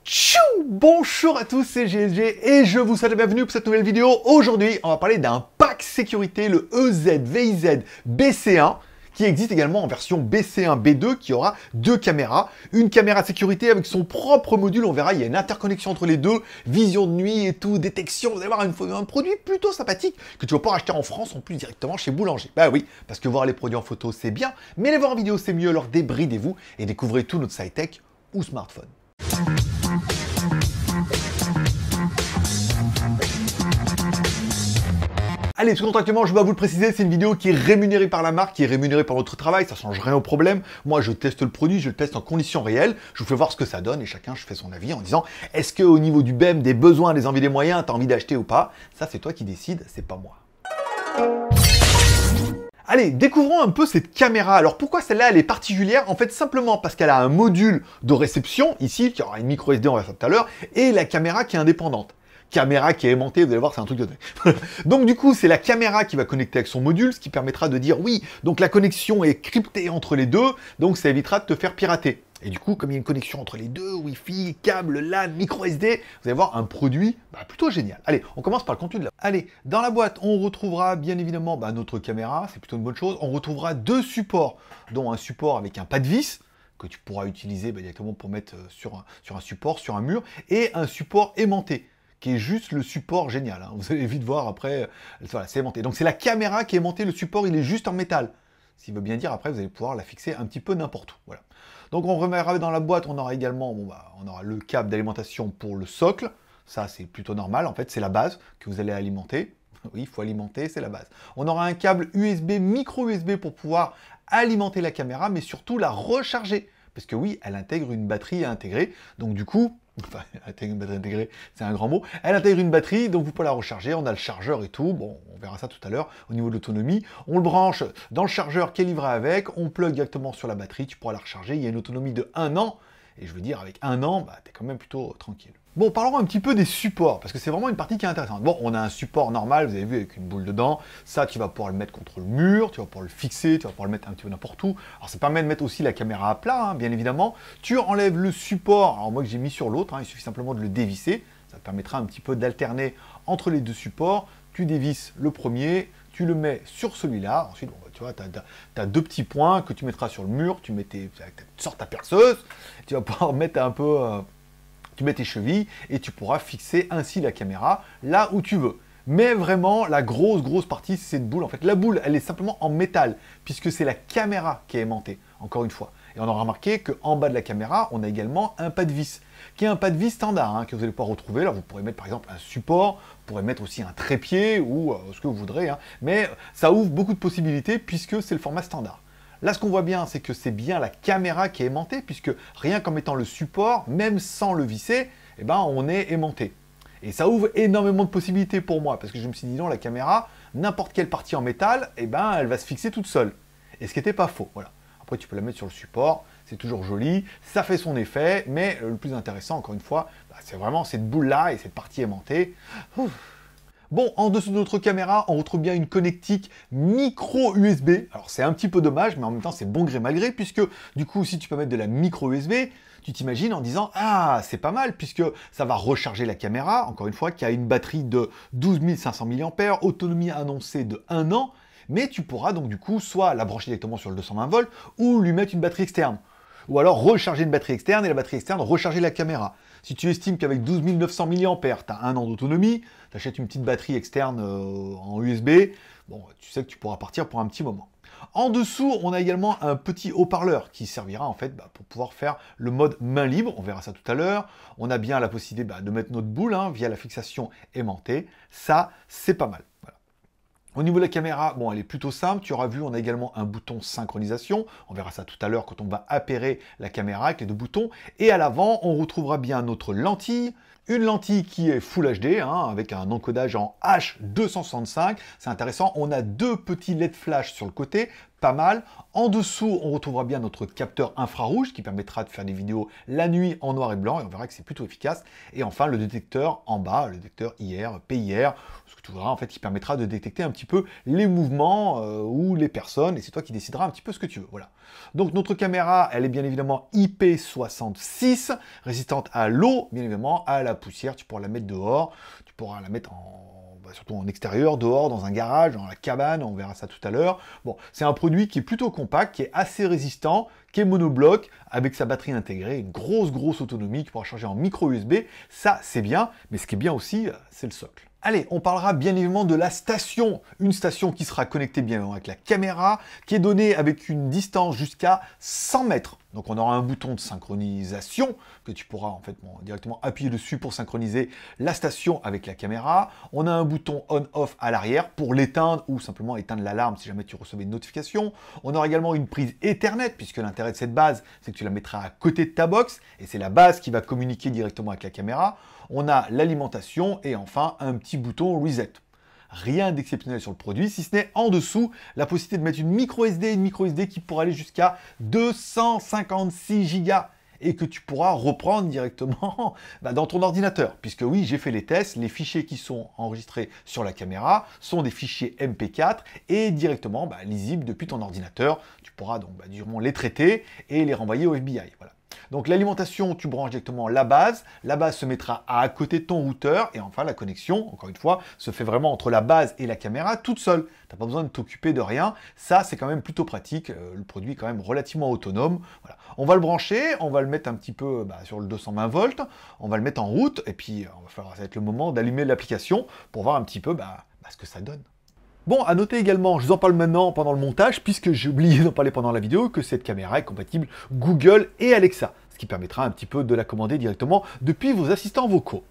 Tchou! Bonjour à tous, c'est GLG et je vous souhaite la bienvenue pour cette nouvelle vidéo. Aujourd'hui, on va parler d'un pack sécurité, le EZ-VIZ BC1, qui existe également en version BC1 B2, qui aura deux caméras. Une caméra sécurité avec son propre module, on verra, il y a une interconnexion entre les deux, vision de nuit et tout, détection, vous allez voir un produit plutôt sympathique, que tu vas pas acheter en France, en plus directement chez Boulanger. Bah oui, parce que voir les produits en photo, c'est bien, mais les voir en vidéo, c'est mieux, alors débridez-vous et découvrez tout notre high-tech ou smartphone. Allez, tout contractuellement, je dois vous le préciser, c'est une vidéo qui est rémunérée par la marque, qui est rémunérée par notre travail, ça change rien au problème. Moi, je teste le produit, je le teste en conditions réelles, je vous fais voir ce que ça donne et chacun, je fais son avis en disant est-ce qu'au niveau du BEM, des besoins, des envies, des moyens, t'as envie d'acheter ou pas? Ça, c'est toi qui décides, c'est pas moi. Allez, découvrons un peu cette caméra. Alors pourquoi celle-là, elle est particulière? En fait, simplement parce qu'elle a un module de réception, ici, qui aura une micro SD, on va faire tout à l'heure, et la caméra qui est indépendante. Caméra qui est aimantée, vous allez voir, c'est un truc de dingue. Donc du coup, c'est la caméra qui va connecter avec son module, ce qui permettra de dire oui, donc la connexion est cryptée entre les deux, donc ça évitera de te faire pirater. Et du coup, comme il y a une connexion entre les deux, Wi-Fi, câble, LAN, micro SD, vous allez voir un produit plutôt génial. Allez, on commence par le contenu de la... Allez, dans la boîte, on retrouvera bien évidemment notre caméra, c'est plutôt une bonne chose. On retrouvera deux supports, dont un support avec un pas de vis, que tu pourras utiliser directement pour mettre sur un support, sur un mur, et un support aimanté, qui est juste le support génial. Hein. Vous allez vite voir après, voilà, c'est aimanté. Donc c'est la caméra qui est aimantée, le support il est juste en métal. Ce qui veut bien dire après vous allez pouvoir la fixer un petit peu n'importe où. Voilà. Donc on reverra dans la boîte, on aura également on aura le câble d'alimentation pour le socle. Ça c'est plutôt normal, en fait c'est la base que vous allez alimenter. Oui, il faut alimenter, c'est la base. On aura un câble USB, micro USB pour pouvoir alimenter la caméra, mais surtout la recharger. Parce que oui, elle intègre une batterie à intégrer. Donc du coup, enfin, une batterie intégrée, c'est un grand mot. Elle intègre une batterie, donc vous pouvez la recharger. On a le chargeur et tout. Bon, on verra ça tout à l'heure au niveau de l'autonomie. On le branche dans le chargeur qui est livré avec. On plug directement sur la batterie. Tu pourras la recharger. Il y a une autonomie de 1 an. Et je veux dire, avec 1 an, t'es quand même plutôt tranquille. Bon, parlons un petit peu des supports, parce que c'est vraiment une partie qui est intéressante. Bon, on a un support normal, vous avez vu, avec une boule dedans. Ça, tu vas pouvoir le mettre contre le mur, tu vas pouvoir le fixer, tu vas pouvoir le mettre un petit peu n'importe où. Alors, ça permet de mettre aussi la caméra à plat, hein, bien évidemment. Tu enlèves le support, alors moi que j'ai mis sur l'autre, hein, il suffit simplement de le dévisser. Ça te permettra un petit peu d'alterner entre les deux supports. Tu dévisses le premier, tu le mets sur celui-là. Ensuite, tu vois, tu as deux petits points que tu mettras sur le mur. Tu sors ta perceuse, tu vas pouvoir mettre un peu... tu mets tes chevilles et tu pourras fixer ainsi la caméra là où tu veux. Mais vraiment, la grosse partie, c'est cette boule. En fait, la boule, elle est simplement en métal, puisque c'est la caméra qui est aimantée, encore une fois. Et on aura remarqué qu'en bas de la caméra, on a également un pas de vis, qui est un pas de vis standard, hein, que vous allez pouvoir retrouver. Là, vous pourrez mettre par exemple un support, vous pourrez mettre aussi un trépied, ou ce que vous voudrez. Hein. Mais ça ouvre beaucoup de possibilités, puisque c'est le format standard. Là, ce qu'on voit bien, c'est que c'est bien la caméra qui est aimantée, puisque rien qu'en mettant le support, même sans le visser, on est aimanté. Et ça ouvre énormément de possibilités pour moi, parce que je me suis dit, non, la caméra, n'importe quelle partie en métal, elle va se fixer toute seule. Et ce qui n'était pas faux, voilà. Après, tu peux la mettre sur le support, c'est toujours joli, ça fait son effet, mais le plus intéressant, encore une fois, c'est vraiment cette boule-là et cette partie aimantée. Ouf. Bon, en dessous de notre caméra, on retrouve bien une connectique micro USB. Alors c'est un petit peu dommage, mais en même temps c'est bon gré mal gré, puisque du coup, si tu peux mettre de la micro USB, tu t'imagines en disant « Ah, c'est pas mal, puisque ça va recharger la caméra, encore une fois, qui a une batterie de 12 500 mAh, autonomie annoncée de 1 an, mais tu pourras donc du coup soit la brancher directement sur le 220 volts, ou lui mettre une batterie externe. Ou alors recharger une batterie externe et la batterie externe recharger la caméra. Si tu estimes qu'avec 12 900 mAh, tu as 1 an d'autonomie, tu achètes une petite batterie externe en USB, bon, tu sais que tu pourras partir pour un petit moment. En dessous, on a également un petit haut-parleur qui servira en fait pour pouvoir faire le mode main libre, on verra ça tout à l'heure. On a bien la possibilité de mettre notre boule via la fixation aimantée, ça c'est pas mal. Voilà. Au niveau de la caméra, bon, elle est plutôt simple. Tu auras vu, on a également un bouton synchronisation. On verra ça tout à l'heure quand on va appairer la caméra avec les deux boutons. Et à l'avant, on retrouvera bien notre lentille. Une lentille qui est Full HD, avec un encodage en H265. C'est intéressant. On a deux petits LED flash sur le côté. pas mal. En dessous, on retrouvera bien notre capteur infrarouge qui permettra de faire des vidéos la nuit en noir et blanc et on verra que c'est plutôt efficace. Et enfin, le détecteur en bas, le détecteur IR, PIR, ce que tu verras en fait qui permettra de détecter un petit peu les mouvements ou les personnes et c'est toi qui décideras un petit peu ce que tu veux. Voilà. Donc notre caméra, elle est bien évidemment IP66, résistante à l'eau, bien évidemment, à la poussière. Tu pourras la mettre dehors, tu pourras la mettre surtout en extérieur, dehors, dans un garage, dans la cabane, on verra ça tout à l'heure. Bon, c'est un produit qui est plutôt compact, qui est assez résistant, qui est monobloc, avec sa batterie intégrée, une grosse autonomie qui pourra charger en micro USB. Ça, c'est bien, mais ce qui est bien aussi, c'est le socle. Allez, on parlera bien évidemment de la station. Une station qui sera connectée bien évidemment avec la caméra, qui est donnée avec une distance jusqu'à 100 mètres. Donc on aura un bouton de synchronisation que tu pourras en fait directement appuyer dessus pour synchroniser la station avec la caméra. On a un bouton on-off à l'arrière pour l'éteindre ou simplement éteindre l'alarme si jamais tu recevais une notification. On aura également une prise Ethernet puisque l'intérêt de cette base c'est que tu la mettras à côté de ta box et c'est la base qui va communiquer directement avec la caméra. On a l'alimentation et enfin un petit bouton reset. Rien d'exceptionnel sur le produit, si ce n'est en dessous la possibilité de mettre une micro SD qui pourra aller jusqu'à 256 Go et que tu pourras reprendre directement dans ton ordinateur. Puisque oui, j'ai fait les tests, les fichiers qui sont enregistrés sur la caméra sont des fichiers MP4 et directement lisibles depuis ton ordinateur. Tu pourras donc durement les traiter et les renvoyer au FBI. Voilà. Donc l'alimentation, tu branches directement la base se mettra à côté de ton routeur, et enfin la connexion, encore une fois, se fait vraiment entre la base et la caméra toute seule. Tu n'as pas besoin de t'occuper de rien, ça c'est quand même plutôt pratique, le produit est quand même relativement autonome. Voilà. On va le brancher, on va le mettre un petit peu sur le 220 volts, on va le mettre en route, et puis ça va être le moment d'allumer l'application pour voir un petit peu ce que ça donne. Bon, à noter également, je vous en parle maintenant pendant le montage, puisque j'ai oublié d'en parler pendant la vidéo, que cette caméra est compatible Google et Alexa, ce qui permettra un petit peu de la commander directement depuis vos assistants vocaux.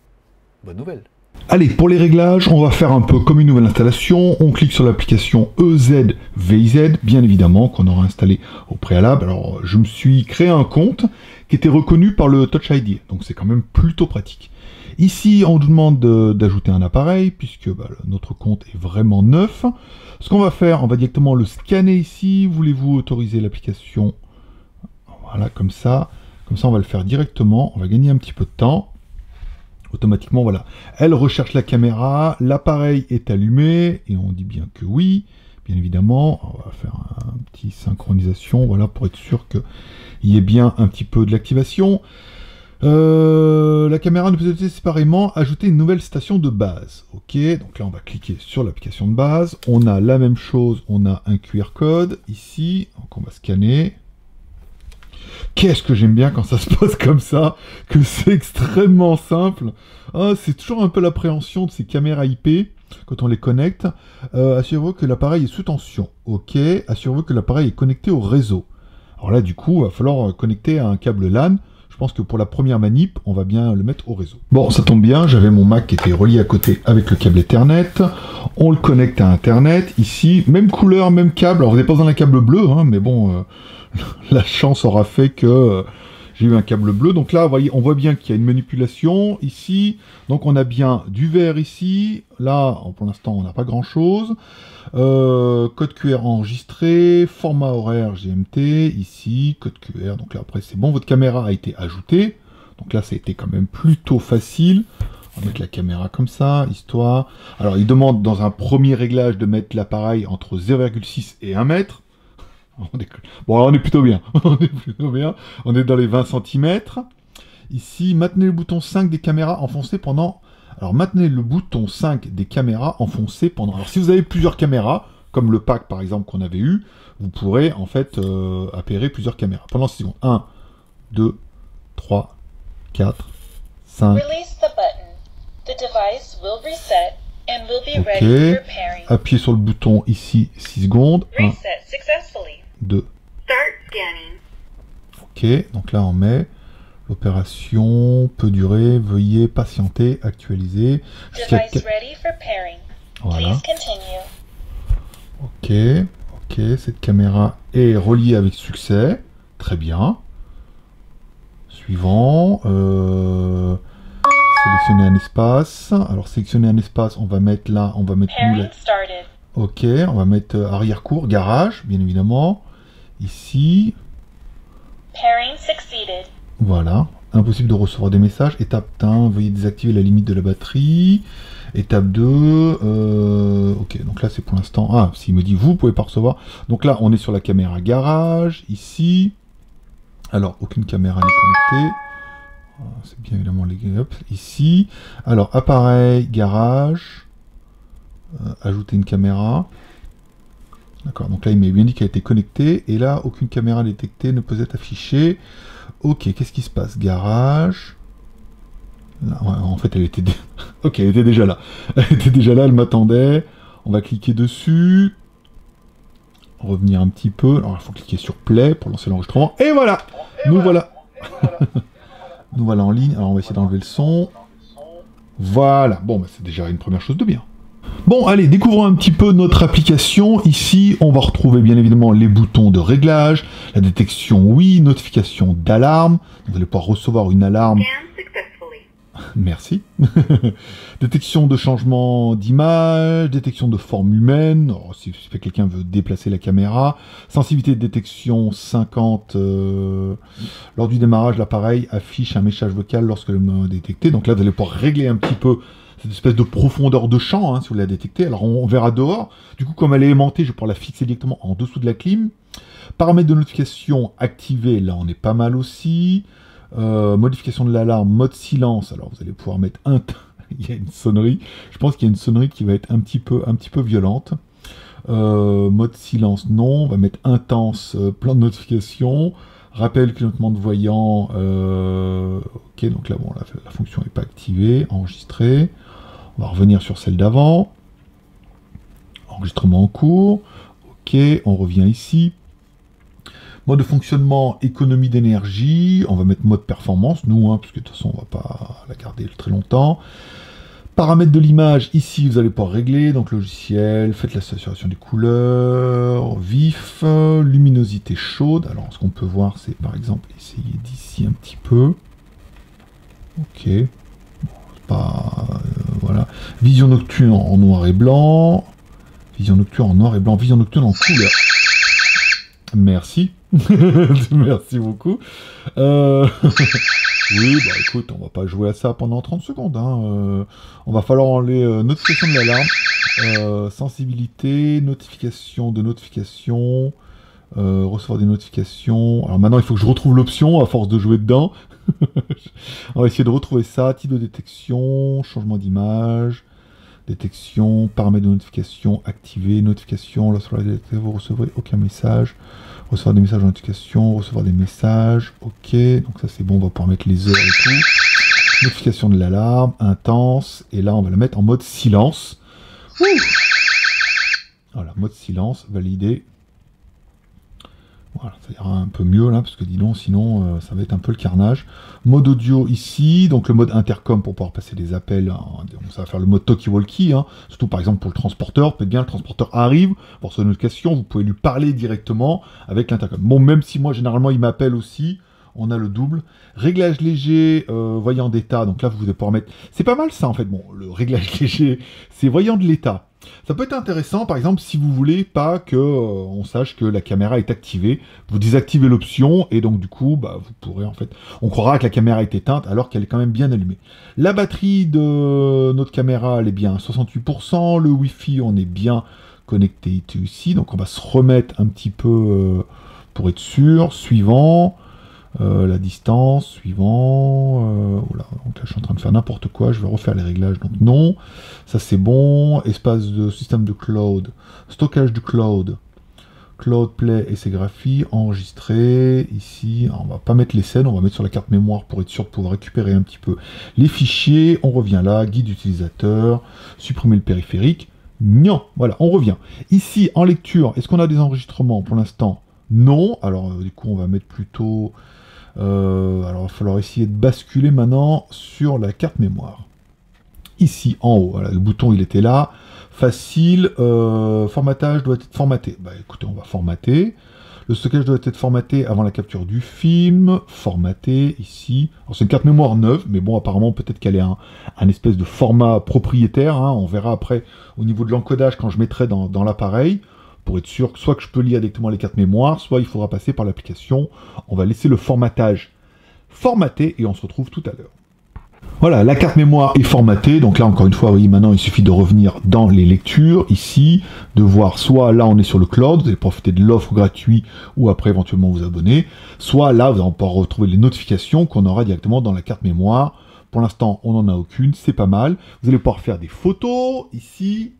Bonne nouvelle. Allez, pour les réglages, on va faire un peu comme une nouvelle installation. On clique sur l'application EZVIZ, bien évidemment, qu'on aura installé au préalable. Alors, je me suis créé un compte qui était reconnu par le Touch ID, donc c'est quand même plutôt pratique. Ici, on nous demande d'ajouter un appareil, puisque notre compte est vraiment neuf. Ce qu'on va faire, on va directement le scanner ici. Voulez-vous autoriser l'application? Voilà, comme ça. Comme ça, on va le faire directement. On va gagner un petit peu de temps. Automatiquement, voilà. Elle recherche la caméra. L'appareil est allumé. Et on dit bien que oui. Bien évidemment, on va faire un petit synchronisation. Voilà, pour être sûr qu'il y ait bien un petit peu de l'activation. La caméra ne peut être séparément ajouter une nouvelle station de base. Ok, donc là on va cliquer sur l'application de base. On a la même chose, on a un QR code ici, donc on va scanner. Qu'est-ce que j'aime bien quand ça se passe comme ça, que c'est extrêmement simple. Ah, c'est toujours un peu l'appréhension de ces caméras IP quand on les connecte. Assurez-vous que l'appareil est sous tension. Ok, assurez-vous que l'appareil est connecté au réseau. Alors là du coup, il va falloir connecter à un câble LAN. Je pense que pour la première manip, on va bien le mettre au réseau. Bon, ça tombe bien, j'avais mon Mac qui était relié à côté avec le câble Ethernet. On le connecte à Internet, ici, même couleur, même câble. Alors, vous n'avez pas besoin d'un câble bleu, hein, mais bon, la chance aura fait que j'ai eu un câble bleu. Donc là, vous voyez, on voit bien qu'il y a une manipulation ici. Donc, on a bien du vert ici. Là, pour l'instant, on n'a pas grand-chose. Code QR enregistré, format horaire GMT, ici, code QR, donc là après c'est bon, votre caméra a été ajoutée, donc là ça a été quand même plutôt facile. On va mettre la caméra comme ça, histoire. Alors il demande dans un premier réglage de mettre l'appareil entre 0,6 et 1 mètre. Bon alors on est plutôt bien, on est dans les 20 cm. Ici, maintenez le bouton 5 des caméras enfoncé pendant... Alors, maintenez le bouton 5 des caméras enfoncé pendant... Alors, si vous avez plusieurs caméras, comme le pack, par exemple, qu'on avait eu, vous pourrez, en fait, appairer plusieurs caméras. Pendant 6 secondes. 1, 2, 3, 4, 5... Ok. Appuyez sur le bouton ici, 6 secondes. 1, 2... Ok, donc là, on met... L'opération peut durer, veuillez patienter, actualiser. Voilà. Ok, cette caméra est reliée avec succès. Très bien. Suivant. Sélectionner un espace. Alors sélectionner un espace, on va mettre là, on va mettre nous là. Ok, on va mettre arrière-cour, garage, bien évidemment. Ici. Pairing succeeded. Voilà. Impossible de recevoir des messages. Étape 1, veuillez désactiver la limite de la batterie. Étape 2, ok, donc là c'est pour l'instant... Ah, s'il me dit vous pouvez pas recevoir. Donc là, on est sur la caméra garage, ici. Alors, aucune caméra n'est connectée. C'est bien évidemment les... Hop, ici. Alors, appareil, garage. Ajouter une caméra. D'accord, donc là il m'a bien dit qu'elle a été connectée. Et là, aucune caméra détectée ne peut être affichée. Ok, qu'est-ce qui se passe? Garage. Là, ouais, en fait, elle était... ok, elle était déjà là. Elle était déjà là, elle m'attendait. On va cliquer dessus. Revenir un petit peu. Alors, il faut cliquer sur Play pour lancer l'enregistrement. Et voilà. Nous voilà. Nous voilà en ligne. Alors, on va essayer d'enlever le son. Voilà. Bon, bah, c'est déjà une première chose de bien. Bon, allez, découvrons un petit peu notre application. Ici, on va retrouver bien évidemment les boutons de réglage, la détection oui, notification d'alarme. Vous allez pouvoir recevoir une alarme. Merci. Détection de changement d'image, détection de forme humaine. Alors, si quelqu'un veut déplacer la caméra. Sensibilité de détection 50. Lors du démarrage, l'appareil affiche un message vocal lorsque le mot est détecté. Donc là, vous allez pouvoir régler un petit peu cette espèce de profondeur de champ, hein, si vous la détectez. Alors on verra dehors. Du coup, comme elle est aimantée, je vais pouvoir la fixer directement en dessous de la clim. Paramètres de notification activés, là on est pas mal aussi. Modification de l'alarme, mode silence. Alors vous allez pouvoir mettre un... il y a une sonnerie. Je pense qu'il y a une sonnerie qui va être un petit peu violente. Mode silence, non. On va mettre intense, plein de notifications. Rappel clignotement de voyant. Ok, donc là, bon, la fonction n'est pas activée. Enregistrer. On va revenir sur celle d'avant. Enregistrement en cours. Ok, on revient ici. Mode de fonctionnement, économie d'énergie. On va mettre mode performance, nous, hein, puisque de toute façon, on va pas la garder très longtemps. Paramètres de l'image, ici, vous allez pouvoir régler. Donc, logiciel, faites la saturation des couleurs, vif, luminosité chaude. Alors, ce qu'on peut voir, c'est par exemple, essayer d'ici un petit peu. Ok. Pas, voilà. Vision nocturne en noir et blanc. Vision nocturne en noir et blanc. Vision nocturne en couleur. Merci. Merci beaucoup. Oui, bah écoute, on va pas jouer à ça pendant 30 secondes. Hein. On va falloir les notifications de l'alarme. Sensibilité, notification de notification. Recevoir des notifications. Alors maintenant, il faut que je retrouve l'option à force de jouer dedans. On va essayer de retrouver ça. Type de détection, changement d'image, détection, paramètres de notification, activer, notification, lorsque vous recevrez aucun message, recevoir des messages de notification, recevoir des messages, ok, donc ça c'est bon, on va pouvoir mettre les heures et tout, notification de l'alarme, intense, et là on va la mettre en mode silence. Ouh, voilà, mode silence, validé. Voilà, ça ira un peu mieux là, parce que dis donc, sinon ça va être un peu le carnage. Mode audio ici, donc le mode intercom pour pouvoir passer des appels, hein, ça va faire le mode talkie-walkie, hein, surtout par exemple pour le transporteur, peut-être bien le transporteur arrive, pour son notification, vous pouvez lui parler directement avec l'intercom. Bon, même si moi généralement il m'appelle aussi, on a le double. Réglage léger, voyant d'état, donc là vous allez pouvoir mettre... C'est pas mal ça en fait, bon, le réglage léger, c'est voyant de l'état. Ça peut être intéressant, par exemple, si vous voulez pas que on sache que la caméra est activée, vous désactivez l'option, et donc du coup, bah, vous pourrez en fait... On croira que la caméra est éteinte, alors qu'elle est quand même bien allumée. La batterie de notre caméra, elle est bien à 68%, le Wi-Fi, on est bien connecté ici, donc on va se remettre un petit peu pour être sûr. Suivant... la distance, suivant, voilà, donc là je suis en train de faire n'importe quoi, je vais refaire les réglages, donc non, ça c'est bon, espace de système de cloud, stockage du cloud, cloud play et ses graphies, enregistrer, ici, alors, on va pas mettre les scènes, on va mettre sur la carte mémoire pour être sûr de pouvoir récupérer un petit peu les fichiers, on revient là, guide utilisateur, supprimer le périphérique, non, voilà, on revient. Ici, en lecture, est-ce qu'on a des enregistrements pour l'instant? Non, alors du coup on va mettre plutôt... alors il va falloir essayer de basculer maintenant sur la carte mémoire. Ici en haut, voilà, le bouton il était là. Facile, formatage doit être formaté. Bah écoutez, on va formater. Le stockage doit être formaté avant la capture du film. Formaté, ici. Alors c'est une carte mémoire neuve, mais bon, apparemment, peut-être qu'elle est un espèce de format propriétaire. Hein. On verra après, au niveau de l'encodage, quand je mettrai dans l'appareil, pour être sûr que soit que je peux lire directement les cartes mémoire, soit il faudra passer par l'application. On va laisser le formatage formaté, et on se retrouve tout à l'heure. Voilà, la carte mémoire est formatée, donc là encore une fois, vous voyez, maintenant il suffit de revenir dans les lectures, ici, de voir soit là on est sur le cloud, vous allez profiter de l'offre gratuite ou après éventuellement vous abonner, soit là vous allez pouvoir retrouver les notifications qu'on aura directement dans la carte mémoire. Pour l'instant on n'en a aucune, c'est pas mal. Vous allez pouvoir faire des photos, ici,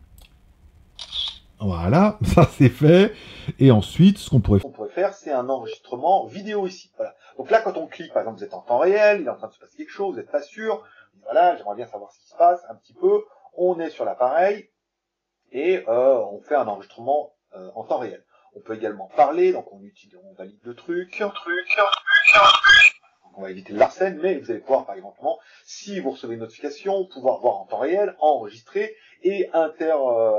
voilà, ça c'est fait, et ensuite ce qu'on pourrait faire, c'est un enregistrement vidéo ici, voilà. Donc là, quand on clique, par exemple, vous êtes en temps réel, il est en train de se passer quelque chose, vous n'êtes pas sûr, voilà, j'aimerais bien savoir ce qui se passe un petit peu, on est sur l'appareil, et on fait un enregistrement en temps réel. On peut également parler, donc on valide le truc, donc on va éviter le larcène, mais vous allez pouvoir, par exemple, si vous recevez une notification, pouvoir voir en temps réel, enregistrer, et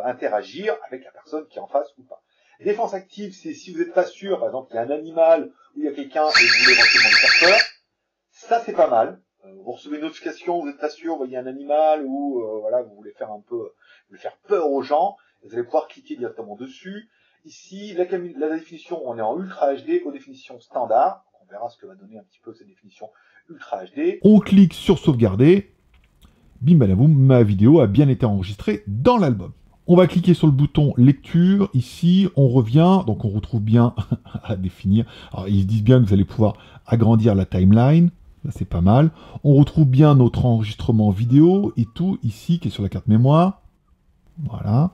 interagir avec la personne qui est en face ou pas. Défense active, c'est si vous n'êtes pas sûr, par exemple, il y a un animal ou il y a quelqu'un et vous voulez éventuellement le faire peur. Ça, c'est pas mal. Vous recevez une notification, vous n'êtes pas sûr, vous voyez un animal ou voilà, vous voulez faire faire peur aux gens. Vous allez pouvoir cliquer directement dessus. Ici, la définition, on est en Ultra HD aux définitions standard. On verra ce que va donner un petit peu cette définition Ultra HD. On clique sur sauvegarder. Bim badaboum, ma vidéo a bien été enregistrée dans l'album. On va cliquer sur le bouton lecture, ici, on revient, donc on retrouve bien à définir. Alors ils disent bien que vous allez pouvoir agrandir la timeline, là c'est pas mal. On retrouve bien notre enregistrement vidéo et tout ici qui est sur la carte mémoire. Voilà.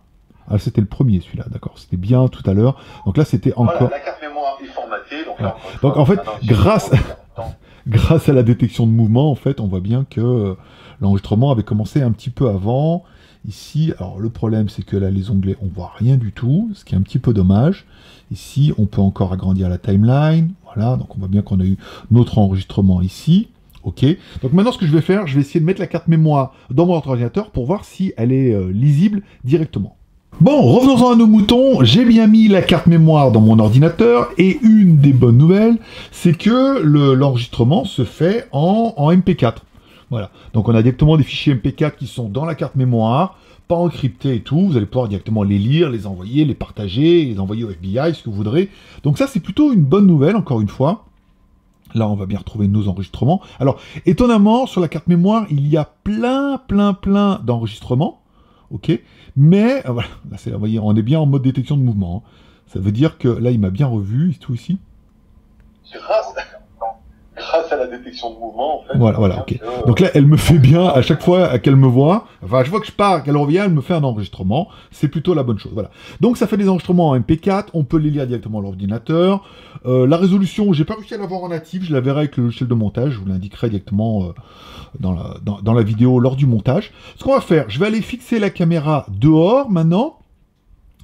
Ah, c'était le premier celui-là, d'accord, c'était bien tout à l'heure. Donc là c'était encore... Voilà, la carte mémoire est formatée. Donc, là, donc en fait, grâce à la détection de mouvement, en fait, on voit bien que l'enregistrement avait commencé un petit peu avant. Ici, alors le problème c'est que là les onglets on voit rien du tout, ce qui est un petit peu dommage. Ici on peut encore agrandir la timeline, voilà, donc on voit bien qu'on a eu notre enregistrement ici. Ok, donc maintenant ce que je vais faire, je vais essayer de mettre la carte mémoire dans mon ordinateur pour voir si elle est lisible directement. Bon, revenons-en à nos moutons, j'ai bien mis la carte mémoire dans mon ordinateur et une des bonnes nouvelles, c'est que l'enregistrement se fait en MP4. Voilà, donc on a directement des fichiers MP4 qui sont dans la carte mémoire, pas encryptés et tout, vous allez pouvoir directement les lire, les envoyer, les partager, les envoyer au FBI, ce que vous voudrez. Donc ça c'est plutôt une bonne nouvelle, encore une fois. Là on va bien retrouver nos enregistrements. Alors, étonnamment, sur la carte mémoire, il y a plein d'enregistrements, ok, mais, voilà, là, vous voyez, on est bien en mode détection de mouvement. Hein. Ça veut dire que là il m'a bien revu, tout ici. Grâce à la détection de mouvement, en fait. Voilà, ok. Donc là, elle me fait bien, à chaque fois qu'elle me voit, enfin, à chaque fois que je pars, qu'elle revient, elle me fait un enregistrement. C'est plutôt la bonne chose, voilà. Donc ça fait des enregistrements en MP4, on peut les lire directement à l'ordinateur. La résolution, j'ai pas réussi à l'avoir en natif, je la verrai avec le logiciel de montage, je vous l'indiquerai directement dans la vidéo lors du montage. Ce qu'on va faire, je vais aller fixer la caméra dehors, maintenant.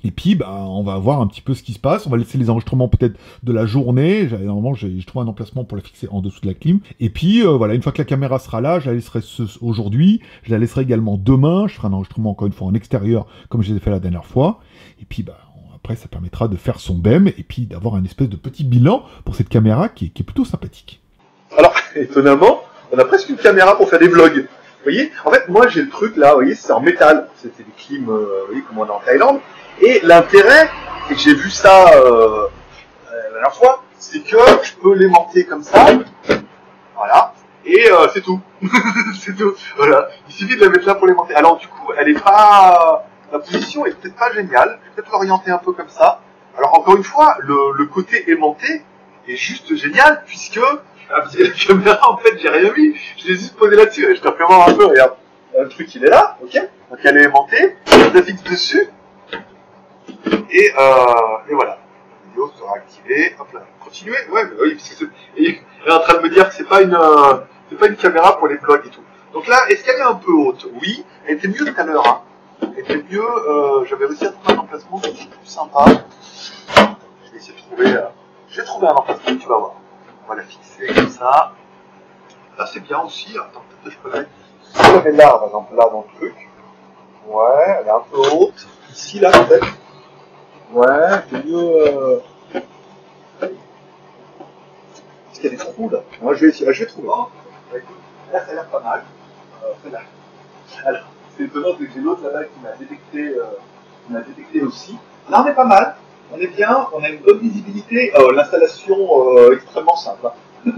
Et puis, bah, on va voir un petit peu ce qui se passe. On va laisser les enregistrements peut-être de la journée. Normalement, j'ai trouvé un emplacement pour la fixer en dessous de la clim. Et puis, voilà, une fois que la caméra sera là, je la laisserai aujourd'hui. Je la laisserai également demain. Je ferai un enregistrement encore une fois en extérieur, comme je l'ai fait la dernière fois. Et puis, bah, après, ça permettra de faire son BEM et puis d'avoir un espèce de petit bilan pour cette caméra qui est plutôt sympathique. Alors, étonnamment, on a presque une caméra pour faire des vlogs. Vous voyez, en fait, moi, j'ai le truc là, vous voyez, c'est en métal. C'était des clims, vous voyez, comme on est en Thaïlande. Et l'intérêt, c'est que j'ai vu ça la dernière fois, c'est que je peux l'aimanter comme ça, voilà, et c'est tout. C'est tout, voilà. Il suffit de la mettre là pour l'aimanter. Alors du coup, elle est pas, la position est peut-être pas géniale, je vais peut-être l'orienter un peu comme ça. Alors encore une fois, le côté aimanté est juste génial, puisque la caméra, en fait, j'ai rien mis, je l'ai juste posé là-dessus, je te refais voir un peu, regarde, le truc il est là, ok, donc elle est aimantée, je la fixe dessus, et voilà, la vidéo sera activée. Hop là, continuez, ouais, mais oui, parce que il est en train de me dire que c'est pas une caméra pour les vlogs et tout. Donc là, est-ce qu'elle est un peu haute? Oui, elle était mieux tout à l'heure. Hein. Elle était mieux. J'avais réussi à trouver un emplacement qui était plus sympa. Je vais essayer de trouver. J'ai trouvé un emplacement, tu vas voir. On va la fixer comme ça. Là, c'est bien aussi. Attends, peut-être que je peux la mettre. Je la mets là, par exemple, là dans le truc. Ouais, elle est un peu haute. Ici, là, peut-être. Ouais, c'est mieux. qu'il y a des trous là. Moi, je vais trouver. Bah, écoute, là, ça a l'air pas mal. Là. Alors, c'est étonnant, c'est que j'ai l'autre là-bas qui m'a détecté aussi. Là, on est pas mal. On est bien, on a une bonne visibilité. L'installation extrêmement simple. Hein.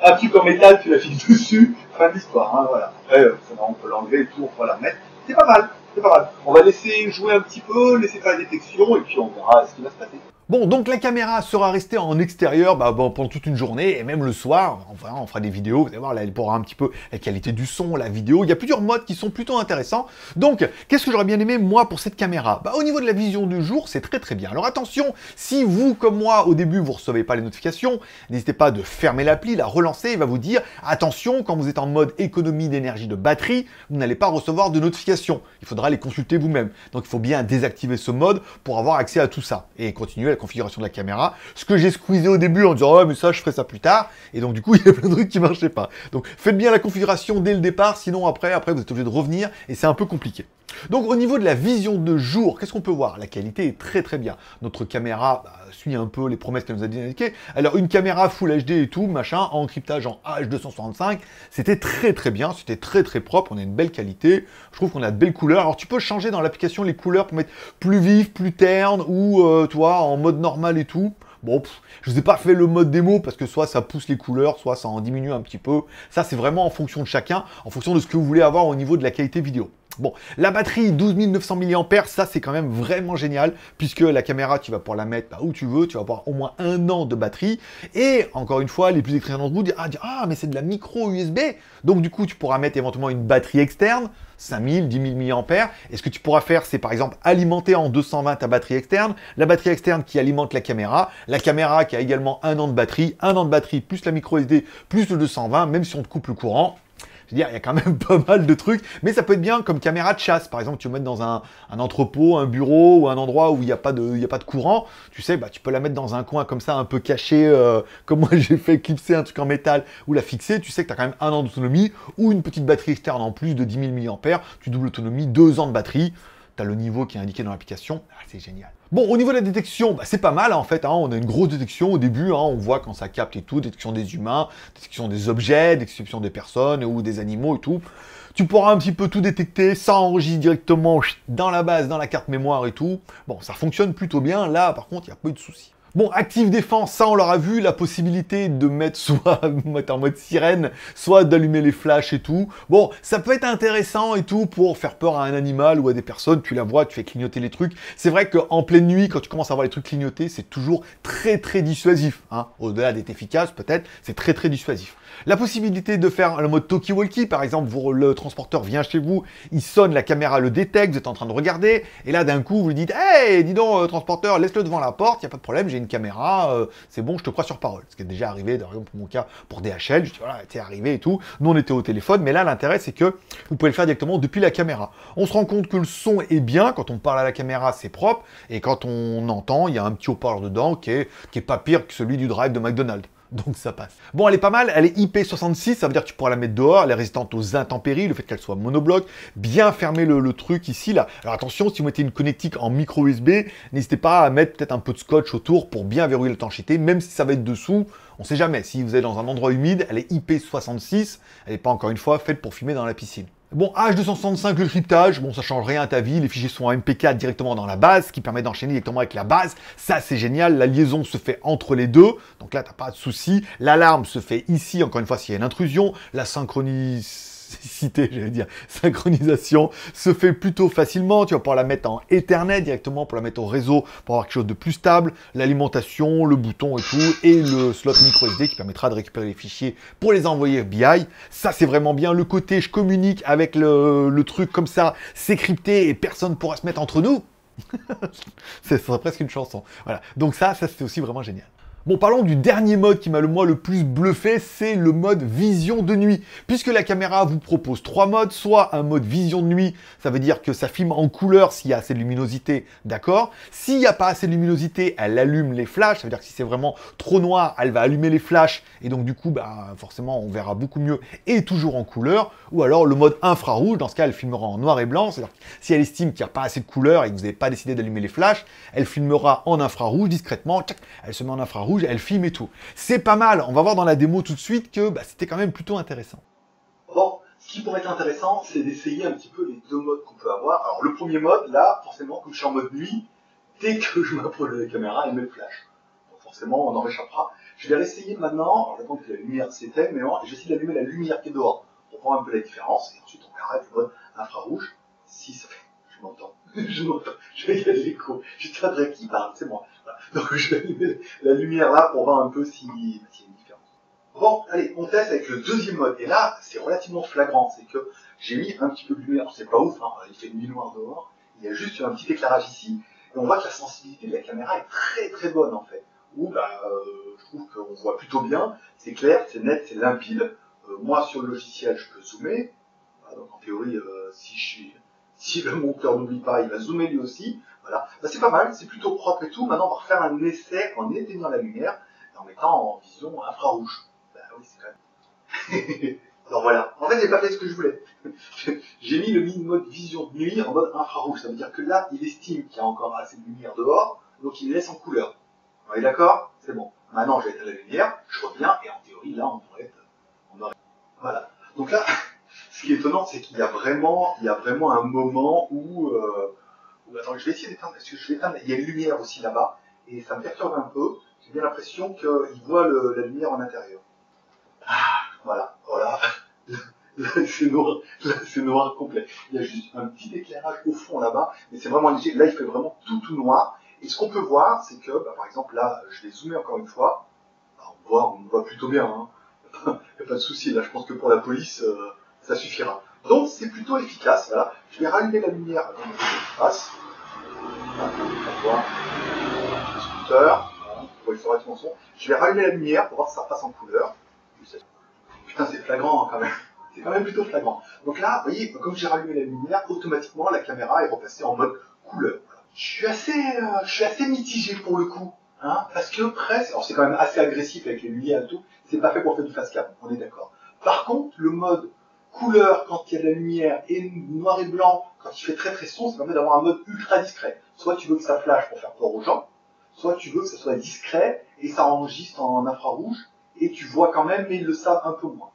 Un truc en métal, tu la fixes dessus, fin de l'histoire. Hein, voilà. Après, on peut l'enlever et tout, on peut la remettre. C'est pas mal, c'est pas mal. On va laisser jouer un petit peu, laisser faire la détection et puis on verra ce qui va se passer. Bon, donc la caméra sera restée en extérieur pendant toute une journée, et même le soir, enfin, on fera des vidéos, vous allez voir, là, elle pourra un petit peu la qualité du son, la vidéo, il y a plusieurs modes qui sont plutôt intéressants. Donc, qu'est-ce que j'aurais bien aimé, moi, pour cette caméra? Au niveau de la vision du jour, c'est très très bien. Alors attention, si vous, comme moi, au début, vous ne recevez pas les notifications, n'hésitez pas de fermer l'appli, la relancer, il va vous dire, attention, quand vous êtes en mode économie d'énergie de batterie, vous n'allez pas recevoir de notifications. Il faudra les consulter vous-même. Donc, il faut bien désactiver ce mode pour avoir accès à tout ça, et continuer la configuration de la caméra, ce que j'ai squeezé au début en disant « Oh, mais ça, je ferai ça plus tard », et donc du coup, il y a plein de trucs qui marchaient pas. Donc, faites bien la configuration dès le départ, sinon après, vous êtes obligé de revenir, et c'est un peu compliqué. Donc, au niveau de la vision de jour, qu'est-ce qu'on peut voir? La qualité est très très bien. Notre caméra suit un peu les promesses qu'elle nous a indiquées. Alors, une caméra Full HD et tout, machin, en cryptage en H265, c'était très très bien, c'était très très propre, on a une belle qualité, je trouve qu'on a de belles couleurs. Alors, tu peux changer dans l'application les couleurs pour mettre plus vif, plus terne, ou, tu vois, en mode normal et tout. Bon, je vous ai pas fait le mode démo parce que soit ça pousse les couleurs, soit ça en diminue un petit peu. Ça, c'est vraiment en fonction de chacun, en fonction de ce que vous voulez avoir au niveau de la qualité vidéo. Bon, la batterie 12 900 mAh, ça c'est quand même vraiment génial, puisque la caméra, tu vas pouvoir la mettre où tu veux, tu vas avoir au moins 1 an de batterie, et encore une fois, les plus écrits d'entre vous disent « Ah, mais c'est de la micro USB !» Donc du coup, tu pourras mettre éventuellement une batterie externe, 5000, 10 000 mAh, et ce que tu pourras faire, c'est par exemple alimenter en 220 ta batterie externe, la batterie externe qui alimente la caméra qui a également 1 an de batterie plus la micro SD, plus le 220, même si on te coupe le courant. Je veux dire, il y a quand même pas mal de trucs, mais ça peut être bien comme caméra de chasse. Par exemple, tu veux mettre dans un entrepôt, un bureau ou un endroit où il n'y a pas de courant. Tu sais, tu peux la mettre dans un coin comme ça, un peu caché, comme moi j'ai fait clipser un truc en métal ou la fixer. Tu sais que tu as quand même 1 an d'autonomie ou une petite batterie externe en plus de 10 000 mAh. Tu doubles l'autonomie, 2 ans de batterie. Tu as le niveau qui est indiqué dans l'application. C'est génial. Bon, au niveau de la détection, c'est pas mal en fait. On a une grosse détection au début. On voit quand ça capte et tout. Détection des humains, détection des objets, détection des personnes ou des animaux et tout. Tu pourras un petit peu tout détecter. Ça enregistre directement dans la base, dans la carte mémoire et tout. Bon, ça fonctionne plutôt bien. Là, par contre, il n'y a pas eu de soucis. Bon, Active Défense, ça on l'aura vu, la possibilité de mettre soit en mode sirène, soit d'allumer les flashs et tout. Bon, ça peut être intéressant et tout pour faire peur à un animal ou à des personnes, tu la vois, tu fais clignoter les trucs. C'est vrai qu'en pleine nuit, quand tu commences à voir les trucs clignoter, c'est toujours très très dissuasif. Au-delà d'être efficace, peut-être, c'est très très dissuasif. La possibilité de faire le mode talkie-walkie, par exemple, le transporteur vient chez vous, il sonne, la caméra le détecte, vous êtes en train de regarder, et là d'un coup vous lui dites « Hey, dis donc, transporteur, laisse-le devant la porte, il n'y a pas de problème, j'ai une caméra, c'est bon, je te crois sur parole. » Ce qui est déjà arrivé, par exemple, pour mon cas, pour DHL, je dis voilà, t'es arrivé et tout. Nous, on était au téléphone, mais là, l'intérêt, c'est que vous pouvez le faire directement depuis la caméra. On se rend compte que le son est bien, quand on parle à la caméra, c'est propre, et quand on entend, il y a un petit haut-parleur dedans qui est pas pire que celui du drive de McDonald's. Donc ça passe. Bon, elle est pas mal, elle est IP66, ça veut dire que tu pourras la mettre dehors, elle est résistante aux intempéries, le fait qu'elle soit monobloc, bien fermer le truc ici, là. Alors attention, si vous mettez une connectique en micro USB, n'hésitez pas à mettre peut-être un peu de scotch autour pour bien verrouiller l'étanchéité, même si ça va être dessous, on sait jamais. Si vous êtes dans un endroit humide, elle est IP66, elle n'est pas encore une fois faite pour fumer dans la piscine. Bon, H265, le cryptage, bon, ça change rien à ta vie, les fichiers sont en MP4 directement dans la base, ce qui permet d'enchaîner directement avec la base, ça c'est génial, la liaison se fait entre les deux, donc là t'as pas de souci, l'alarme se fait ici, encore une fois s'il y a une intrusion, la synchronisation se fait plutôt facilement, tu vas pouvoir la mettre en Ethernet directement pour la mettre au réseau, pour avoir quelque chose de plus stable, l'alimentation, le bouton et tout, et le slot micro SD qui permettra de récupérer les fichiers pour les envoyer BI. Ça c'est vraiment bien, le côté je communique avec le truc comme ça, c'est crypté et personne ne pourra se mettre entre nous. Ce serait presque une chanson. Voilà, donc ça c'est aussi vraiment génial. Bon, parlons du dernier mode qui m'a le plus bluffé, c'est le mode vision de nuit. Puisque la caméra vous propose 3 modes, soit un mode vision de nuit, ça veut dire que ça filme en couleur s'il y a assez de luminosité, d'accord. S'il n'y a pas assez de luminosité, elle allume les flashs, ça veut dire que si c'est vraiment trop noir, elle va allumer les flashs, et donc du coup, forcément, on verra beaucoup mieux, et toujours en couleur. Ou alors le mode infrarouge, dans ce cas, elle filmera en noir et blanc, c'est-à-dire que si elle estime qu'il n'y a pas assez de couleur et que vous n'avez pas décidé d'allumer les flashs, elle filmera en infrarouge discrètement, tchac, elle se met en infrarouge, infrarouge, elle filme et tout. C'est pas mal, on va voir dans la démo tout de suite que bah, c'était quand même plutôt intéressant. Bon, ce qui pourrait être intéressant, c'est d'essayer un petit peu les deux modes qu'on peut avoir. Alors le premier mode, là, forcément, comme je suis en mode nuit, dès que je m'approche de la caméra, elle met le flash. Donc forcément, on en réchappera. Je vais réessayer maintenant, alors j'attends que la lumière s'éteigne, mais j'essaie d'allumer la lumière qui est dehors, pour voir un peu la différence, et ensuite on arrête le mode infrarouge. Si ça fait... Je m'entends. Je vais y aller l'écho. J'étais à qui parle, c'est moi. Voilà. Donc je vais allumer la lumière là pour voir un peu s'il y a une différence. Bon, allez, on teste avec le deuxième mode. Et là, c'est relativement flagrant. C'est que j'ai mis un petit peu de lumière. C'est pas ouf, hein. Il fait nuit noire dehors. Il y a juste un petit éclairage ici. Et on voit que la sensibilité de la caméra est très très bonne en fait. Où je trouve qu'on voit plutôt bien. C'est clair, c'est net, c'est limpide. Moi sur le logiciel, je peux zoomer. Voilà, donc en théorie, si le monteur n'oublie pas, il va zoomer lui aussi. Voilà, bah, c'est pas mal, c'est plutôt propre et tout. Maintenant, on va refaire un essai en éteignant la lumière et en mettant en vision infrarouge. Bah oui, c'est quand même... Alors voilà, en fait, j'ai pas fait ce que je voulais. J'ai mis le mode vision de nuit en mode infrarouge. Ça veut dire que là, il estime qu'il y a encore assez de lumière dehors, donc il laisse en couleur. On est d'accord? C'est bon. Maintenant, j'ai éteint la lumière, je reviens, et en théorie, là, on devrait être... Voilà. Donc là... Ce qui est étonnant, c'est qu'il y a vraiment un moment où attends, je vais essayer d'éteindre, parce que je vais éteindre, il y a une lumière aussi là-bas, et ça me perturbe un peu. J'ai bien l'impression qu'il voit la lumière en intérieur. Voilà. Là, c'est noir complet. Il y a juste un petit éclairage au fond là-bas, mais c'est vraiment léger. Là, il fait vraiment tout noir. Et ce qu'on peut voir, c'est que, par exemple, là, je vais zoomer encore une fois. Alors, on voit plutôt bien, hein. Il n'y a pas de souci. Là, je pense que pour la police, ça suffira. Donc c'est plutôt efficace, voilà. Je vais rallumer la lumière avant que je fasse. Voilà, on va voir le scooter. Voilà, il faut relativement son. Je vais rallumer la lumière pour voir si ça passe en couleur. Putain, c'est flagrant hein, quand même. C'est quand même plutôt flagrant. Donc là, vous voyez, comme j'ai rallumé la lumière, automatiquement la caméra est repassée en mode couleur. Voilà. Je suis assez mitigé pour le coup. Hein, parce que presque, alors c'est quand même assez agressif avec les lumières et tout, c'est pas fait pour faire du face cam, on est d'accord. Par contre, le mode couleur quand il y a de la lumière et noir et blanc quand il fait très très sombre, ça permet d'avoir un mode ultra discret. Soit tu veux que ça flash pour faire peur aux gens, soit tu veux que ça soit discret et ça enregistre en infrarouge et tu vois quand même, mais ils le savent un peu moins.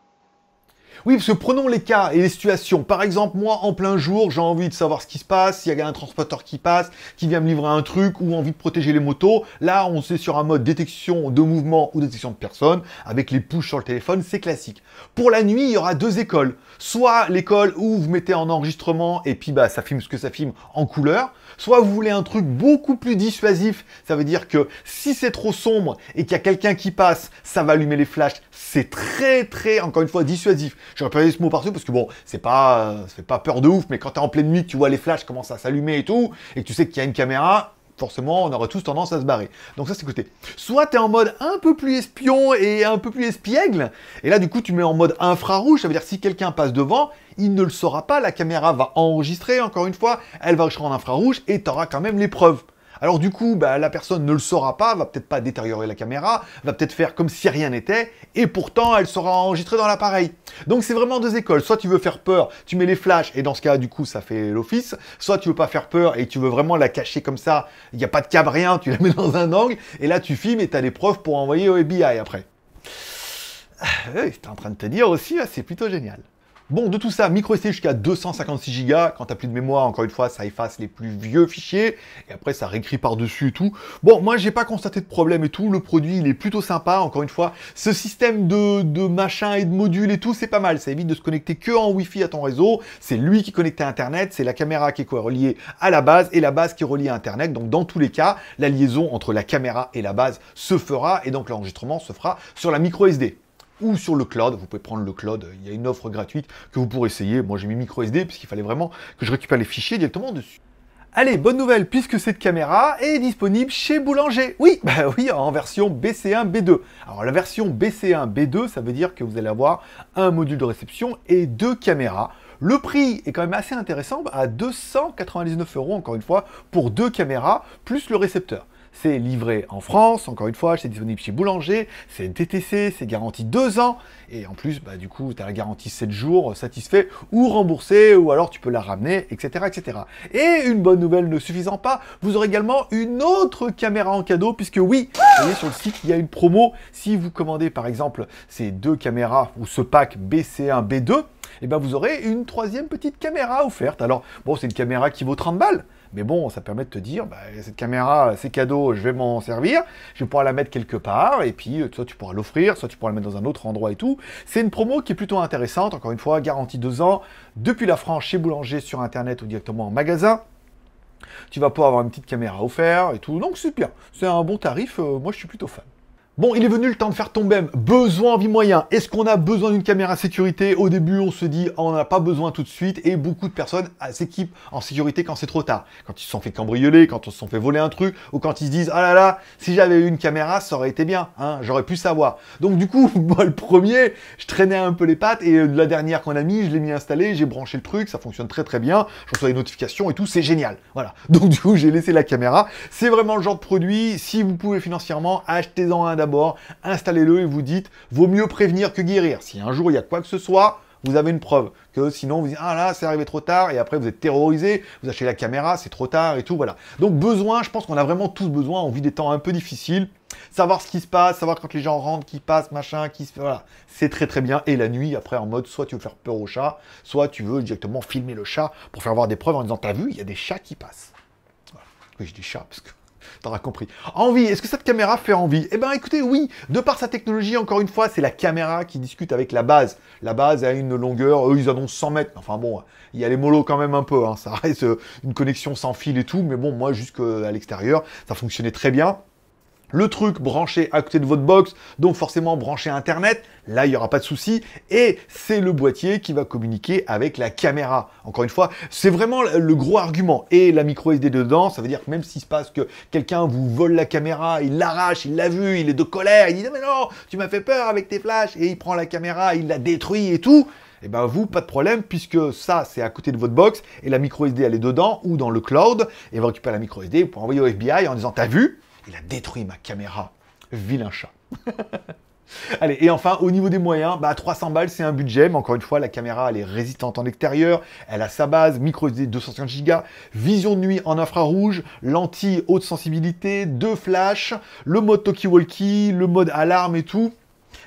Oui, parce que prenons les cas et les situations. Par exemple, moi, en plein jour, j'ai envie de savoir ce qui se passe, s'il y a un transporteur qui passe, qui vient me livrer un truc, ou envie de protéger les motos. Là, on est sur un mode détection de mouvement ou détection de personnes, avec les push sur le téléphone, c'est classique. Pour la nuit, il y aura deux écoles. Soit l'école où vous mettez en enregistrement, et puis bah ça filme ce que ça filme en couleur. Soit vous voulez un truc beaucoup plus dissuasif, ça veut dire que si c'est trop sombre et qu'il y a quelqu'un qui passe, ça va allumer les flashs. C'est très, encore une fois, dissuasif. J'aurais pas dit ce mot partout parce que bon, c'est pas peur de ouf, mais quand t'es en pleine nuit, tu vois les flashs commencent à s'allumer et tout, et que tu sais qu'il y a une caméra, forcément, on aurait tous tendance à se barrer. Donc ça, c'est côté. Soit t'es en mode un peu plus espion et un peu plus espiègle, et là, du coup, tu mets en mode infrarouge, ça veut dire si quelqu'un passe devant, il ne le saura pas, la caméra va enregistrer, encore une fois, elle va enregistrer en infrarouge, et t'auras quand même les preuves. Alors du coup, bah, la personne ne le saura pas, va peut-être pas détériorer la caméra, va peut-être faire comme si rien n'était, et pourtant elle sera enregistrée dans l'appareil. Donc c'est vraiment deux écoles. Soit tu veux faire peur, tu mets les flashs, et dans ce cas, du coup, ça fait l'office. Soit tu veux pas faire peur, et tu veux vraiment la cacher comme ça, il n'y a pas de câble, rien, tu la mets dans un angle, et là tu filmes, et tu as des preuves pour envoyer au FBI après. C'était en train de te dire aussi, c'est plutôt génial. Bon, de tout ça, micro SD jusqu'à 256 Go. Quand t'as plus de mémoire, encore une fois, ça efface les plus vieux fichiers. Et après, ça réécrit par-dessus et tout. Bon, moi, j'ai pas constaté de problème et tout. Le produit, il est plutôt sympa. Encore une fois, ce système de machin et de modules et tout, c'est pas mal. Ça évite de se connecter que en Wi-Fi à ton réseau. C'est lui qui est connecté à Internet. C'est la caméra qui est reliée à la base et la base qui est reliée à Internet. Donc, dans tous les cas, la liaison entre la caméra et la base se fera. Et donc, l'enregistrement se fera sur la micro SD. Ou sur le cloud, vous pouvez prendre le cloud, il y a une offre gratuite que vous pourrez essayer. Moi j'ai mis micro SD puisqu'il fallait vraiment que je récupère les fichiers directement dessus. Allez, bonne nouvelle, puisque cette caméra est disponible chez Boulanger. Oui, bah oui, en version BC1 B2. Alors la version BC1 B2, ça veut dire que vous allez avoir un module de réception et deux caméras. Le prix est quand même assez intéressant, à 299 €, encore une fois, pour deux caméras, plus le récepteur. c'est livré en France, encore une fois, c'est disponible chez Boulanger, c'est DTC, c'est garanti 2 ans, et en plus, bah, du coup, tu as la garantie 7 jours, satisfait ou remboursé, ou alors tu peux la ramener, etc., etc. Et une bonne nouvelle ne suffisant pas, vous aurez également une autre caméra en cadeau, puisque oui, vous voyez sur le site, il y a une promo, si vous commandez par exemple ces 2 caméras, ou ce pack BC1, B2, et ben vous aurez une 3e petite caméra offerte. Alors, bon, c'est une caméra qui vaut 30 balles, mais bon, ça permet de te dire, bah, cette caméra, c'est cadeau, je vais m'en servir, je vais pouvoir la mettre quelque part, et puis soit tu pourras l'offrir, soit tu pourras la mettre dans un autre endroit et tout. C'est une promo qui est plutôt intéressante, encore une fois, garantie 2 ans, depuis la France, chez Boulanger, sur Internet ou directement en magasin. Tu vas pouvoir avoir une petite caméra offerte et tout, donc c'est bien. C'est un bon tarif, moi je suis plutôt fan. Bon, il est venu le temps de faire ton BEM. Besoin, envie, moyen. Est-ce qu'on a besoin d'une caméra sécurité? Au début, on se dit, on n'en a pas besoin tout de suite. Et beaucoup de personnes s'équipent en sécurité quand c'est trop tard. Quand ils se sont fait cambrioler, quand ils se sont fait voler un truc, ou quand ils se disent, ah là là, si j'avais eu une caméra, ça aurait été bien. Hein, j'aurais pu savoir. Donc du coup, moi, le premier, je traînais un peu les pattes. Et la dernière qu'on a mis, je l'ai mis installé, j'ai branché le truc, ça fonctionne très très bien. Je reçois des notifications et tout, c'est génial. Voilà. Donc du coup, j'ai laissé la caméra. C'est vraiment le genre de produit, si vous pouvez financièrement, achetez-en un d'abord, installez-le et vous dites, vaut mieux prévenir que guérir. Si un jour il y a quoi que ce soit, vous avez une preuve. Que sinon vous dites, ah là, c'est arrivé trop tard, et après vous êtes terrorisé, vous achetez la caméra, c'est trop tard et tout, voilà. Donc besoin, je pense qu'on a vraiment tous besoin, on vit des temps un peu difficiles, savoir ce qui se passe, savoir quand les gens rentrent, qui passent, machin, qui se... Voilà, c'est très très bien. Et la nuit, après, en mode, soit tu veux faire peur au chat, soit tu veux directement filmer le chat pour faire avoir des preuves en disant, t'as vu, il y a des chats qui passent. Voilà. Oui, je dis chat, parce que... T'auras compris. Envie, est-ce que cette caméra fait envie? Eh ben écoutez, oui, de par sa technologie, encore une fois, c'est la caméra qui discute avec la base. La base a une longueur, eux ils annoncent 100 mètres, enfin bon, il y a les mollos quand même un peu, hein. Ça reste une connexion sans fil et tout, mais bon, moi jusqu'à l'extérieur, ça fonctionnait très bien. Le truc branché à côté de votre box, donc forcément branché à Internet, là il n'y aura pas de souci, et c'est le boîtier qui va communiquer avec la caméra. Encore une fois, c'est vraiment le gros argument. Et la micro SD dedans, ça veut dire que même s'il se passe que quelqu'un vous vole la caméra, il l'arrache, il l'a vu, il est de colère, il dit « mais non, tu m'as fait peur avec tes flashs », et il prend la caméra, il la détruit et tout, et ben vous, pas de problème, puisque ça, c'est à côté de votre box, et la micro SD, elle est dedans, ou dans le cloud, et vous récupérez la micro SD, vous pouvez envoyer au FBI en disant « t'as vu ? Il a détruit ma caméra. Vilain chat. » Allez, et enfin, au niveau des moyens, bah 300 balles, c'est un budget, mais encore une fois, la caméra, elle est résistante en extérieur, elle a sa base, micro SD 250 Go, vision de nuit en infrarouge, lentille haute sensibilité, 2 flashs, le mode talkie-walkie, le mode alarme et tout,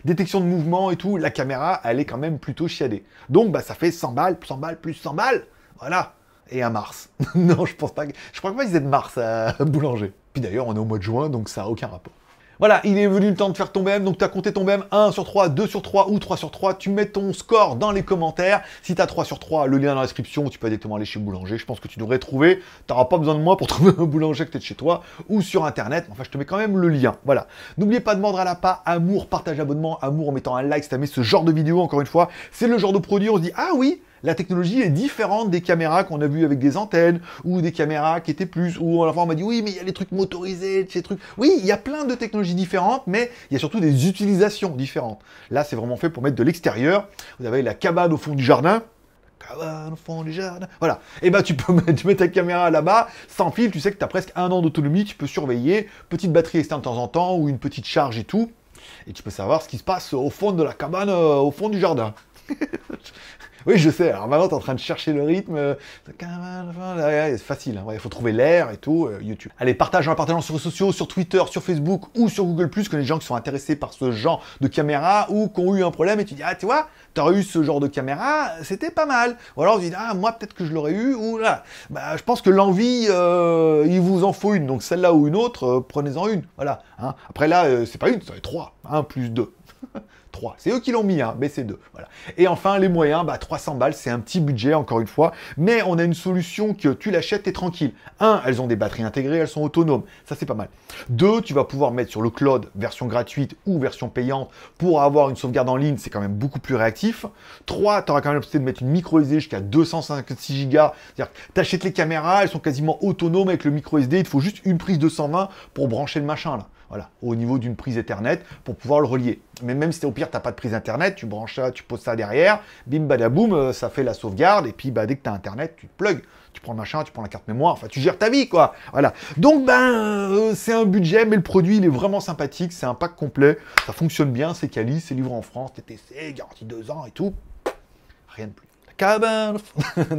détection de mouvement et tout, la caméra, elle est quand même plutôt chiadée. Donc, bah ça fait 100 balles, 100 balles, plus 100 balles, voilà. Et un Mars. Non, je pense pas. Je crois pas qu'ils aient de Mars à Boulanger. Puis d'ailleurs, on est au mois de juin, donc ça n'a aucun rapport. Voilà, il est venu le temps de faire ton BEM, donc tu as compté ton BEM 1 sur 3, 2 sur 3 ou 3 sur 3, tu mets ton score dans les commentaires. Si tu as 3 sur 3, le lien dans la description, tu peux directement aller chez Boulanger, je pense que tu devrais trouver. Tu n'auras pas besoin de moi pour trouver un boulanger que tu es de chez toi, ou sur Internet, enfin je te mets quand même le lien, voilà. N'oubliez pas de mordre à la pas, amour, partage, abonnement, amour en mettant un like si tu as aimé ce genre de vidéo, encore une fois, c'est le genre de produit, on se dit, ah oui, la technologie est différente des caméras qu'on a vues avec des antennes, ou des caméras qui étaient plus, ou à la fois on m'a dit oui mais il y a les trucs motorisés, ces trucs. Oui, il y a plein de technologies différentes, mais il y a surtout des utilisations différentes. Là c'est vraiment fait pour mettre de l'extérieur. Vous avez la cabane au fond du jardin. Cabane au fond du jardin. Voilà. Et ben tu peux mettre ta caméra là-bas, sans fil, tu sais que tu as presque 1 an d'autonomie, tu peux surveiller, petite batterie externe de temps en temps, ou une petite charge et tout. Et tu peux savoir ce qui se passe au fond de la cabane, au fond du jardin. Oui, je sais. Alors maintenant, t'es en train de chercher le rythme. C'est facile. Hein. Il faut trouver l'air et tout. YouTube. Allez, partageons sur les réseaux sociaux, sur Twitter, sur Facebook ou sur Google+, que les gens qui sont intéressés par ce genre de caméra ou qui ont eu un problème et tu dis, ah, tu vois, t'aurais eu ce genre de caméra, c'était pas mal. Ou alors, tu dis, ah, moi, peut-être que je l'aurais eu. Ou là. Bah, je pense que l'envie, il vous en faut une. Donc, celle-là ou une autre, prenez-en une. Voilà. Hein. Après, là, c'est pas une, c'est 3. 1 plus 2. 3. C'est eux qui l'ont mis, hein, mais c'est 2. Voilà. Et enfin, les moyens, bah, 300 balles, c'est un petit budget, encore une fois, mais on a une solution que tu l'achètes, t'es tranquille. 1, elles ont des batteries intégrées, elles sont autonomes. Ça, c'est pas mal. 2, tu vas pouvoir mettre sur le cloud, version gratuite ou version payante, pour avoir une sauvegarde en ligne, c'est quand même beaucoup plus réactif. 3, tu auras quand même la possibilité de mettre une micro SD jusqu'à 256 Go. C'est-à-dire que tu achètes les caméras, elles sont quasiment autonomes avec le micro SD, il te faut juste une prise 220 pour brancher le machin, là. Voilà, au niveau d'une prise Ethernet pour pouvoir le relier. Mais même si au pire, tu n'as pas de prise Internet, tu branches ça, tu poses ça derrière, bim badaboum, ça fait la sauvegarde, et puis bah, dès que tu as Internet, tu te plugs. Tu prends le machin, tu prends la carte mémoire, enfin tu gères ta vie quoi. Voilà. Donc c'est un budget, mais le produit il est vraiment sympathique, c'est un pack complet, ça fonctionne bien, c'est quali, c'est livré en France, TTC, garantie 2 ans et tout. Rien de plus. La cabane.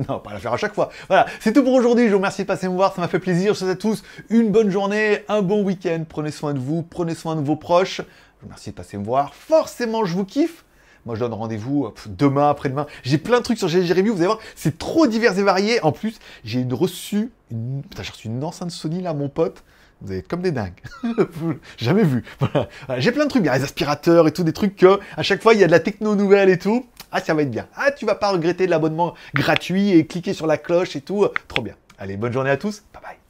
Non, pas la faire à chaque fois. Voilà, c'est tout pour aujourd'hui. Je vous remercie de passer me voir, ça m'a fait plaisir. Je vous souhaite à tous une bonne journée, un bon week-end. Prenez soin de vous, prenez soin de vos proches. Je vous remercie de passer me voir. Forcément, je vous kiffe. Moi, je donne rendez-vous demain, après-demain. J'ai plein de trucs sur GLG Review, vous allez voir, c'est trop divers et varié. En plus, j'ai reçu une enceinte Sony, là, mon pote. Vous allez être comme des dingues. Jamais vu. Voilà. Voilà. J'ai plein de trucs, il y a les aspirateurs et tout, des trucs que, à chaque fois, il y a de la techno nouvelle et tout. Ah, ça va être bien. Ah, tu vas pas regretter de l'abonnement gratuit et cliquer sur la cloche et tout. Trop bien. Allez, bonne journée à tous. Bye bye.